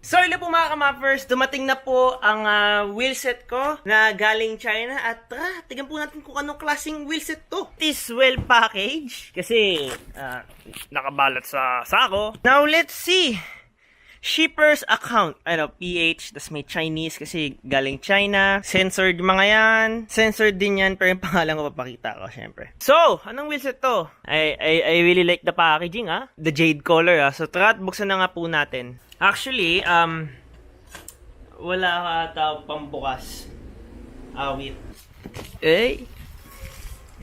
So, hello po mga kamappers, dumating na po ang wheelset ko na galing China at tignan po natin kung anong klaseng wheelset to. It is well packaged kasi nakabalot sa sako. Now, let's see. Shipper's account. Ano, PH, tas may Chinese kasi galing China. Censored yung mga yan. Censored din yan, pero yung pangalan ko papakita ko, syempre. So, anong wheelset to? I really like the packaging, The jade color, So, tara, buksan na nga po natin. Actually, wala ka ata pambukas. Wait.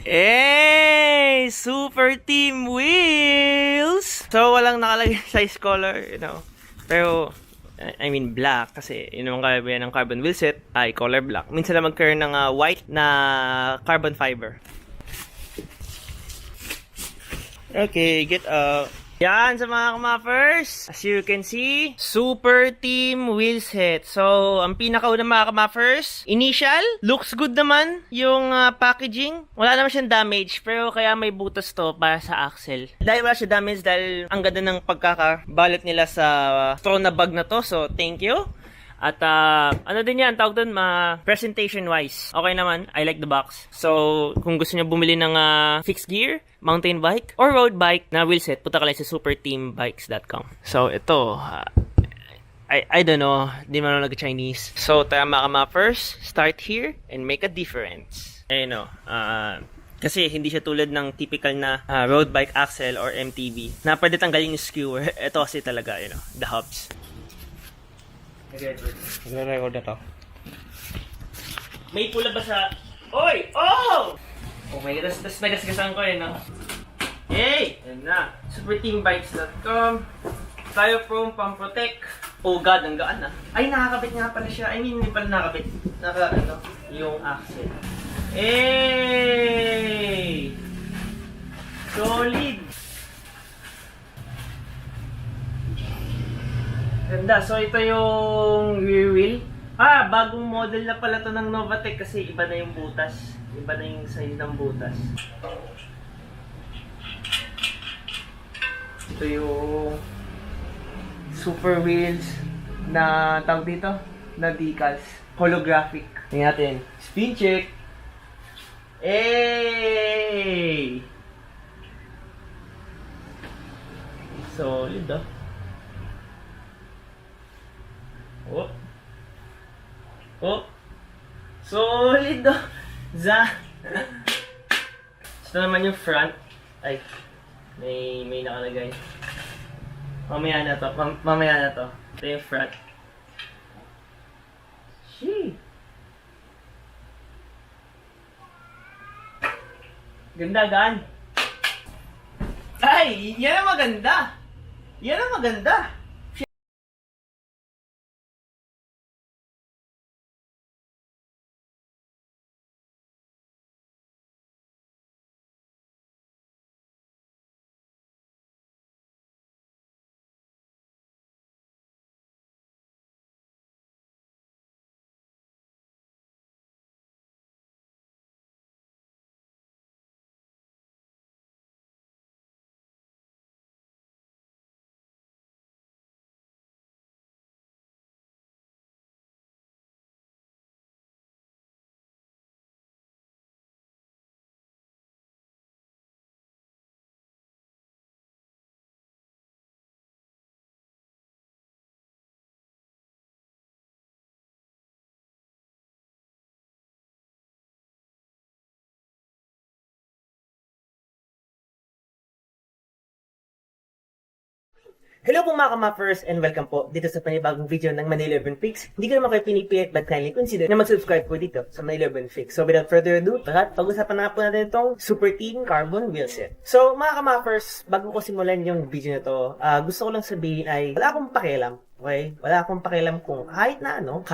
Hey! Super Team Wheels! So, walang nakalagay size color, Pero, I mean black kasi yun yung kaya ng carbon wheelset ay color black. Minsan lang magkaroon ng white na carbon fiber. Okay, get up. Yan sa mga kamappers. As you can see, Super Team wheelset. So, ang pinakauna mga kamappers, initial, looks good naman yung packaging. Wala naman siyang damage, pero kaya may butas to para sa axle. Dahil wala siya damage, dahil ang ganda ng pagkakabalot nila sa straw na bag na to. So, thank you. At ano din yan, tawag doon, presentation wise. Okay naman, I like the box. So, kung gusto niyo bumili ng fixed gear, mountain bike, or road bike na wheelset, punta ka lang sa superteambikes.com. So, ito, I don't know, di man ako nag-Chinese. So, tayo mga kamappers, start here and make a difference. Kasi hindi siya tulad ng typical na road bike axle or MTB na pwede tanggalin yung skewer. Ito kasi talaga, the hubs. Nagre-record na to. May pula ba sa... Oy! Oh! Oh my God, tas nagasgasan ko Hey! Yan na. Superteambikes.com. Styrofoam Pumprotect. Oh God, ang gaan Ay, nakakabit nga pala siya. I mean, hindi pala nakakabit. Yung axle. Hey! Solid! Ganda. So, ito yung rear wheel. Bagong model na pala to ng Novatec kasi iba na yung butas. Iba na yung size ng butas. Ito yung super wheels na tawag dito, na decals. Holographic. Tingnan natin. Spin check. Hey! Solid Oh, solid Ito naman yung front. Ay, may nakalagay. Mamaya na to. Ito yung front. Shee. Ganda, gaan. Ay, yan ang maganda. Hello po mga kamappers and welcome po dito sa panibagong video ng Manila Urban Fix. Hindi ko naman kayo pinipilit but kindly consider na mag-subscribe po dito sa Manila Urban Fix. So without further ado, pag-usapan na po natin itong Super Team Carbon Wheelset. So mga kamappers, bago ko simulan yung video na to, gusto ko lang sabihin ay wala akong pakialam. Okay? Wala akong pakialam kung kahit na anong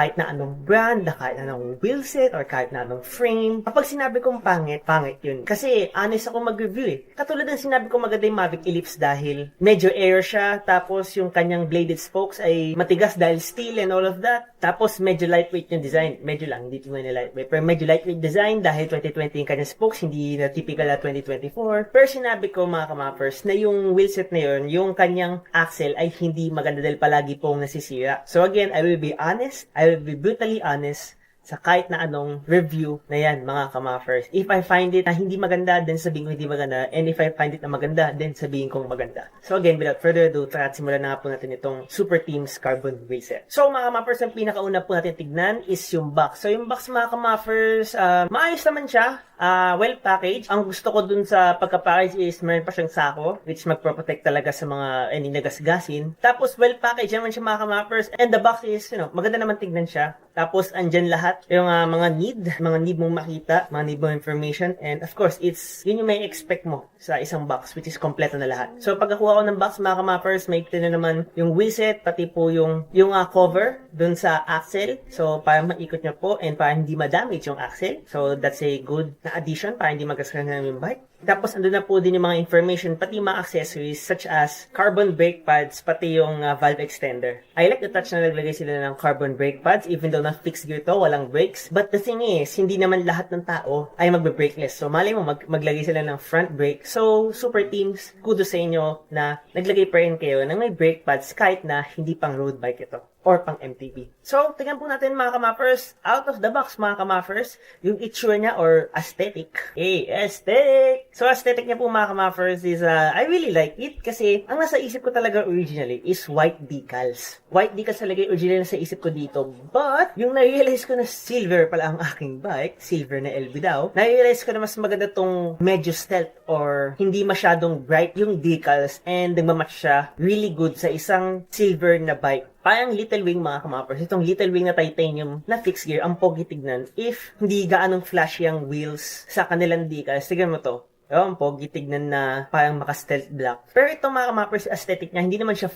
brand, kahit na anong wheelset, or kahit na anong frame. Kapag sinabi kong pangit yun. Kasi honest ako mag-review Katulad ng sinabi ko maganda yung Mavic Ellipse dahil medyo air siya, tapos yung kanyang bladed spokes ay matigas dahil steel and all of that. Tapos medyo lightweight yung design. Medyo lang, hindi tuloy na lightweight. Pero medyo lightweight design dahil 2020 yung kanyang spokes, hindi na typical na 2024. Pero sinabi ko mga kamappers na yung wheelset na yun, yung kanyang axle ay hindi maganda dahil palagi pong kung nasisira. So again, I will be honest, I will be brutally honest sa kahit na anong review na yan, mga kamaffers. If I find it na hindi maganda, then sabihin ko hindi maganda. And if I find it na maganda, then sabihin kong maganda. So again, without further ado, tara at simulan na nga po natin itong Super Teams Carbon Reset. So mga kamaffers, ang pinakauna po natin tignan is yung box. So yung box, mga kamaffers, maayos naman siya. Well packaged. Ang gusto ko dun sa pagka-package is meron pa siyang sako, which magproprotect talaga sa mga any nagasgasin. Tapos well packaged naman siya, mga kamaffers. And the box is, maganda naman tignan siya. Tapos andyan lahat yung mga need mong makita, mga need mong information, and of course, yun yung may expect mo sa isang box, which is kompleto na lahat. So pagkakuha ko ng box, mga kamaffers, may ito na naman yung wheelset, pati po yung cover dun sa axle. So para maikot nyo po and para hindi ma-damage yung axle. So that's a good na addition para hindi magkasakit na yung bike. Tapos andun na po din yung mga information, pati mga accessories such as carbon brake pads, pati yung valve extender. I like the touch na naglagay sila ng carbon brake pads, even though na fixed gear to, walang brakes. But the thing is, hindi naman lahat ng tao ay magbe-brakeless. So malay mo, maglagay sila ng front brake. So Super Teams, kudos sa inyo na naglagay pa rin kayo ng may brake pads kahit na hindi pang road bike ito or pang MTB. So, tingnan po natin, mga kamaffers, out of the box, mga kamaffers, yung itsura niya or aesthetic. Aesthetic! So, aesthetic niya po, mga kamaffers, is, I really like it kasi ang nasa isip ko talaga originally is white decals. White decals talaga yung originally nasa isip ko dito. But, yung na-realize ko na silver pala ang aking bike, silver na LB daw, na-realize ko na mas maganda tong medyo stealth or hindi masyadong bright yung decals and nagmamatch siya really good sa isang silver na bike. Parang Little Wing, mga kamappers. Itong Little Wing na titanium na fixed gear, ang pogi tignan. If hindi gaanong flashy ang wheels sa kanilang decals, tignan mo to. Ang pogi tignan na parang maka-stealth black. Pero itong, mga kamappers, aesthetic niya, hindi naman siya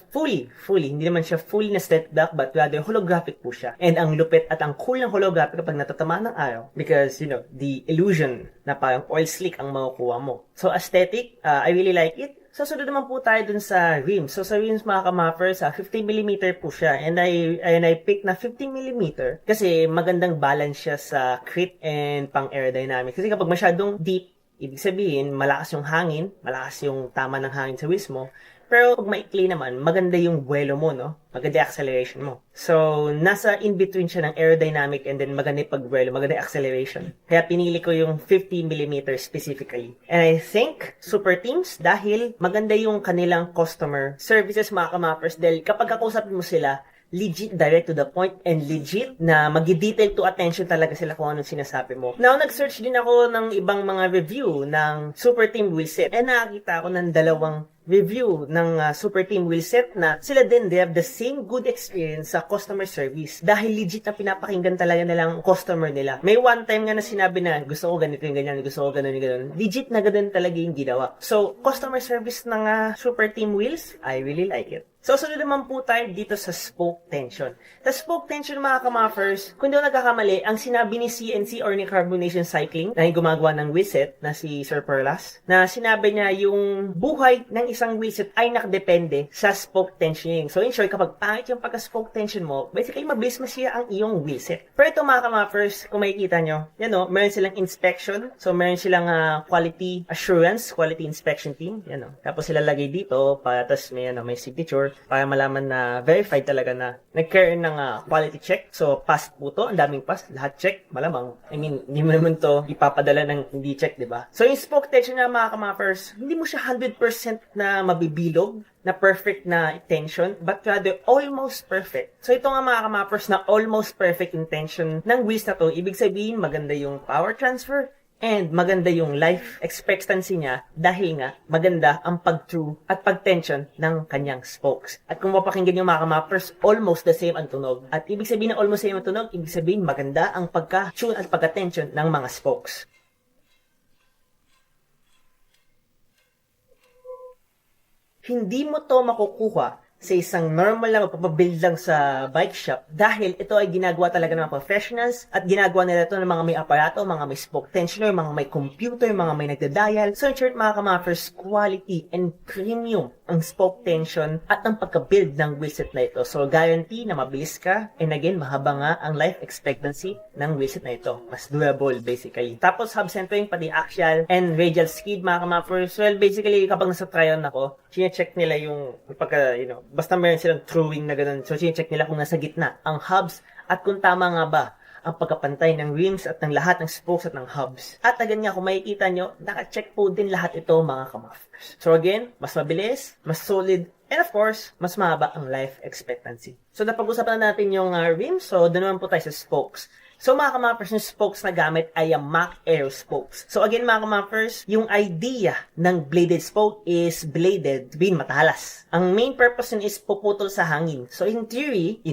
hindi naman siya fully na stealth black, but rather holographic po siya. And ang lupit at ang cool ng holographic kapag natatamaan ng araw. Because, the illusion na parang oil slick ang makukuha mo. So, aesthetic, I really like it. So, sunod naman po tayo dun sa rims. So, sa rims, mga kamaffers, 15mm po siya. And I picked na 15mm kasi magandang balance siya sa crit and pang aerodynamics. Kasi kapag masyadong deep, ibig sabihin, malakas yung hangin, malakas yung tama ng hangin sa wheels mo. Pero pag maikli naman, maganda yung buwelo mo, no? Maganda yung acceleration mo. So, nasa in-between siya ng aerodynamic and then maganda yung pagbuwelo, maganda yung acceleration. Kaya pinili ko yung 50mm specifically. And I think, Super Teams, dahil maganda yung kanilang customer services, mga kamappers, dahil kapag kakausapin mo sila, legit, direct to the point, and legit na mag-detail to attention talaga sila kung anong sinasabi mo. Now, nag-search din ako ng ibang mga review ng Super Team Wheelset. And nakakita ako ng dalawang review ng Super Team Wheelset na sila din, they have the same good experience sa customer service. Dahil legit na pinapakinggan talaga nilang customer nila. May one time nga na sinabi na, gusto ko ganito yung ganyan, gusto ko ganun yung ganun. Legit na ganun talaga yung ginawa. So, customer service ng Super Team Wheels, I really like it. So, sunod naman po tayo dito sa spoke tension. Sa spoke tension, mga kamaffers, kung di ako nagkakamali, ang sinabi ni CNC or ni Carbonation Cycling na yung gumagawa ng wheelset na si Sir Perlas, na sinabi niya yung buhay ng isang wheelset ay nakadepende sa spoke tensioning. So, in short, kapag pangit yung pagka-spoke tension mo, basically, mabilis masira ang iyong wheelset. Pero ito, mga kamaffers, kung makikita nyo, yan o, meron silang inspection. So, meron silang quality assurance, quality inspection team. Yan o. Tapos sila lagay dito, para tas may signature, para malaman na verified talaga na nag-carry ng quality check. So, pass po to. Ang daming pass. Lahat check. Malamang. I mean, hindi mo naman to ipapadala ng hindi check, diba? So, yung spoke tension nga, mga kamaffers, hindi mo siya 100% na mabibilog, na perfect na tension, but rather almost perfect. So, ito nga, mga kamaffers, na almost perfect intention ng wheels na to. Ibig sabihin, maganda yung power transfer, and maganda yung life expectancy niya dahil nga maganda ang pag-true at pag-tension ng kanyang spokes. At kung mapakinggan yung mga kamappers, almost the same ang tunog. At ibig sabihin ng almost same ang tunog, ibig sabihin maganda ang pagka-tune at pagka-tension ng mga spokes. Hindi mo to makukuha sa isang normal na magpapabuild lang sa bike shop dahil ito ay ginagawa talaga ng mga professionals at ginagawa nila ito ng mga may aparato, mga may spoke tensioner, mga may computer, mga may nagda-dial. So in short, mga kamaffers, quality and premium ang spoke tension at ang pagka-build ng wheelset na ito. So guarantee na mabilis ka and again, mahaba nga ang life expectancy ng wheelset na ito. Mas durable basically. Tapos hub centering, pati axial and radial skid, mga kamaffers. Well, basically kapag nasa try-on ako, chine-check nila yung pagka, basta meron silang throwing na ganun. So, check nila kung nasa gitna ang hubs at kung tama nga ba ang pagkapantay ng rims at ng lahat ng spokes at ng hubs. At again nga, kung makikita nyo, naka-check po din lahat ito mga ka-muffers. So again, mas mabilis, mas solid, and of course, mas mahaba ang life expectancy. So napag-usapan na natin yung rims, so doon naman po tayo sa spokes. So mga ka-muffers, yung spokes na gamit ay ang Mach Aero spokes. So again mga ka-muffers, yung idea ng bladed spoke is bladed to be matalas. Ang main purpose nun is puputol sa hangin. So in theory,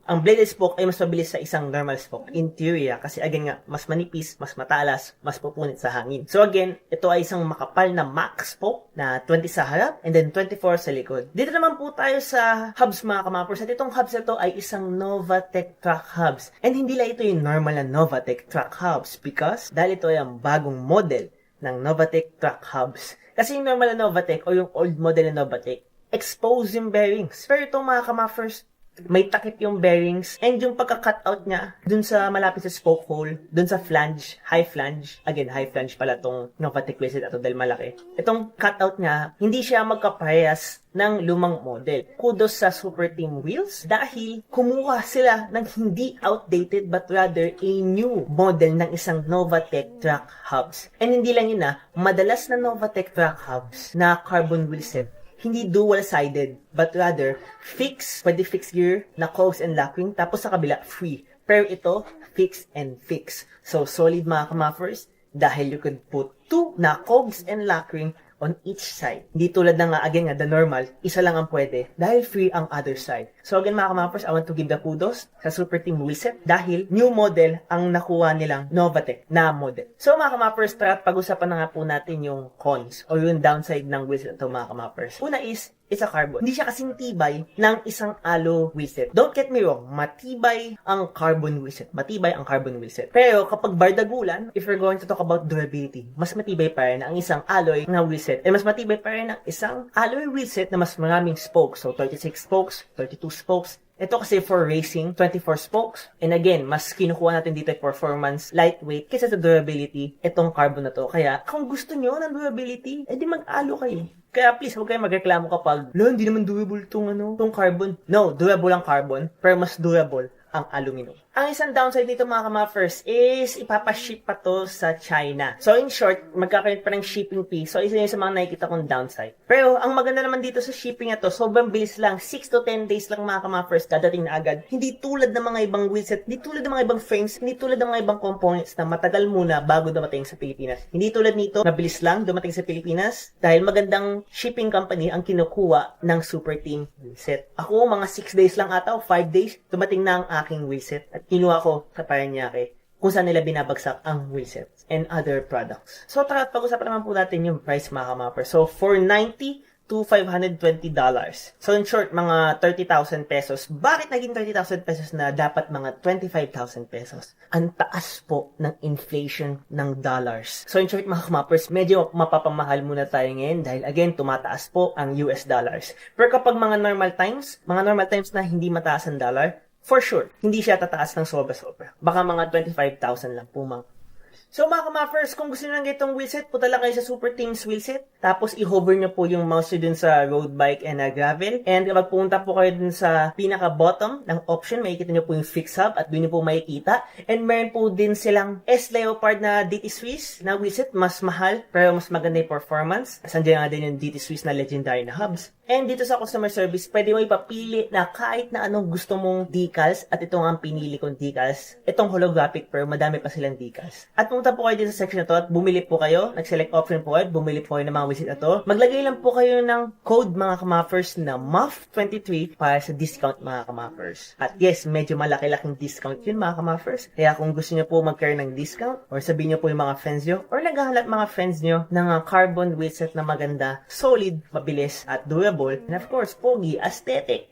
ang bladed spoke ay mas mabilis sa isang normal spoke. In theory, kasi again nga, mas manipis, mas matalas, mas pupunit sa hangin. So again, ito ay isang makapal na Mach spoke na 20 sa harap and then 24 sa likod. Dito naman po tayo sa hubs mga ka-muffers. At itong hubs na ito ay isang Novatec track hubs. And hindi lang ito yung normal na Novatec track hubs because dahil ito ay ang bagong model ng Novatec track hubs. Kasi yung normal na Novatec o yung old model na Novatec, exposed yung bearings. Pero itong mga ka-muffers, may takip yung bearings and yung pagka-cutout niya dun sa malapit sa spoke hole, dun sa flange, high flange. Again, high flange pala tong Novatec Wheelset ato dahil malaki. Itong cutout niya, hindi siya magkaparehas ng lumang model. Kudos sa Super Team Wheels dahil kumuha sila ng hindi outdated but rather a new model ng isang Novatec track hubs. And hindi lang yun madalas na Novatec track hubs na carbon wheelset hindi dual-sided, but rather pwede fixed gear na cogs and lock ring, tapos sa kabila, free. Pero ito, fix and fix. So, solid mga ka-muffers, dahil you could put 2 na cogs and lock ring on each side. Hindi tulad ng again the normal, isa lang ang pwede, dahil free ang other side. So again mga ka-muffers, I want to give the kudos sa Super Team Wheelset dahil new model ang nakuha nilang Novatec na model. So mga ka-muffers, pag-usapan na nga po natin yung cons o yung downside ng wheelset ito mga ka-muffers. Una is, it's a carbon. Hindi siya kasing tibay ng isang aloe wheelset. Don't get me wrong, matibay ang carbon wheelset. Matibay ang carbon wheelset. Pero kapag bardagulan, if we're going to talk about durability, mas matibay pa rin ang isang alloy na wheelset. And mas matibay pa rin ang isang alloy wheelset na mas maraming spokes. So 36 spokes, 32 spokes. Ito kasi for racing, 24 spokes. And again, mas kinukuha natin dito performance, lightweight, kaysa sa durability, itong carbon na to. Kaya, kung gusto nyo ng durability, edi mag-alo kayo. Kaya please, huwag kayo magreklamo kapag, hindi naman durable tong carbon. No, durable ang carbon, pero mas durable ang aluminum. Ang isang downside nito mga ka-muffers is ipapaship pa to sa China. So in short, magkakaroon pa ng shipping fee. So isa yun sa mga nakikita kong downside. Pero ang maganda naman dito sa shipping na to, sobrang bilis lang. 6 to 10 days lang mga ka-muffers, dadating na agad. Hindi tulad ng mga ibang wheelset, hindi tulad ng mga ibang frames, hindi tulad ng mga ibang components na matagal muna bago dumating sa Pilipinas. Hindi tulad nito, mabilis lang dumating sa Pilipinas dahil magandang shipping company ang kinukuha ng Super Team wheelset. Ako, mga 6 days lang ata o 5 days, dumating na ang aking wheelset. At kinuha ko sa Paranaque kung saan nila binabagsak ang wheelsets and other products. So, tara, pag-usapan naman po natin yung price mga ka-muffers. So, for $90 to $520. So, in short, mga 30,000 pesos. Bakit naging 30,000 pesos na dapat mga 25,000 pesos? Ang taas po ng inflation ng dollars. So, in short, mga ka-muffers, medyo mapapamahal muna tayo ngayon dahil, again, tumataas po ang US dollars. Pero kapag mga normal times na hindi mataas ang dollar, for sure, hindi siya tataas ng sobra-sobra. Baka mga 25,000 lang po mga. So mga ka-muffers, kung gusto nyo ng ganitong wheelset, punta lang kayo sa Super Team's wheelset. Tapos i-hover nyo po yung mouse nyo dun sa road bike and gravel. And kapag pumunta po kayo dun sa pinaka-bottom ng option, makikita nyo po yung fix hub at dun nyo po makikita. And meron po din silang S-Leopard na DT Swiss na wheelset. Mas mahal, pero mas maganda yung performance. Sandiyan nga din yung DT Swiss na legendary na hubs. And dito sa customer service, pwede mo ipapili na kahit na anong gusto mong decals. At ito nga ang pinili kong decals. Itong holographic, pero madami pa silang decals. At pumunta po kayo dito sa section na to at bumili po kayo. Nag-select option po kayo. Bumili po kayo ng mga wheelset na to. Maglagay lang po kayo ng code mga ka-muffers na MUFF23 para sa discount mga ka-muffers. At yes, medyo malaki-laking discount yun mga ka-muffers. Kaya kung gusto nyo po magkaroon ng discount or sabihin nyo po yung mga friends nyo or naghahanap mga friends nyo ng carbon wheelset na maganda, solid, mabilis, at durable. And of course, pogi, aesthetic.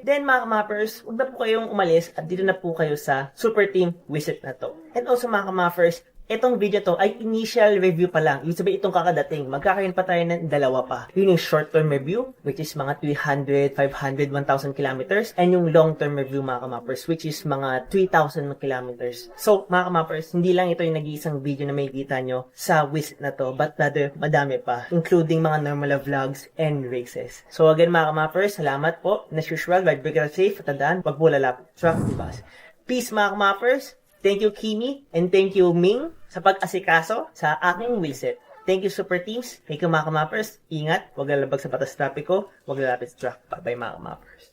Then mga ka-muffers, huwag na po kayong umalis at dito na po kayo sa Super Team wheelset na to. And also mga ka-muffers, Itong video to ay initial review pa lang. Ibig sabihin itong kakadating. Magkakaroon pa tayo ng dalawa pa. Yun yung short-term review, which is mga 300, 500, 1,000 kilometers. And yung long-term review mga kamappers, which is mga 3,000 kilometers. So mga kamappers, hindi lang ito yung nag-iisang video na makikita nyo sa visit na to, but rather madami pa, including mga normal vlogs and races. So again mga kamappers, salamat po. As usual, ride brake safe, at tandaan, wag po lalapit. Truck bus. Peace mga kamappers. Thank you Kimi and thank you Ming sa pag-asikaso sa aking wheelset. Thank you Super Teams. Thank you mga kamappers. Ingat, huwag lalabag sa batas trapiko, huwag lalapit sa truck. Bye-bye mga kamappers.